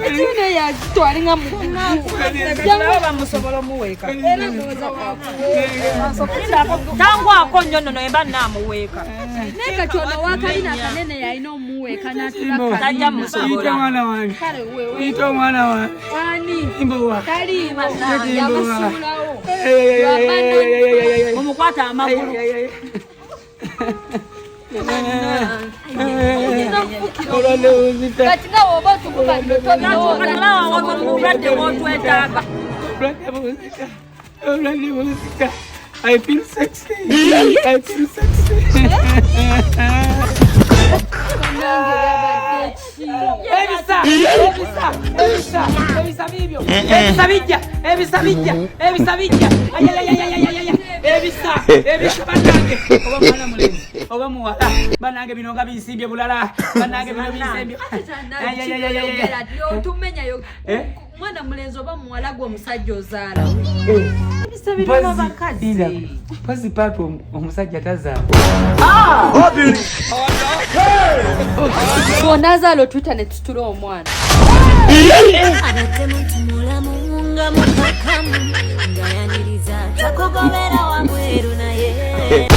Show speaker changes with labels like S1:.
S1: Tine ya twalinga mungu.
S2: Jangu bamusobola muweka.
S3: Tangu akonyo nono eba namuweka.
S1: Neka chono wakalina kanene ya ino muweka na tulaka.
S3: Tajja musobola.
S4: Ito mwana wange.
S1: Kale wewe.
S4: Ito mwana wange.
S1: Wani.
S4: Imbowa.
S1: Kali mana ya basulawo.
S3: Omukwata amagulu.
S1: Katika wobotu kubadde tono.
S3: Katulawa wabulwadde wotwetaaga.
S4: I feel sexy. I feel sexy. Oba muwala banange bino nga bisimbye bulala banange bino bisimbye
S1: tumenya yo mwana mulenzi oba muwala gwo omusajja ozaala
S4: bisabirwa bakazi pazi papo omusajja tazaala
S1: bonazaala otwita ne tutula omwana
S5: abadde muntu mulamu nga mukakamu nga yaniriza takugobera wabweru naye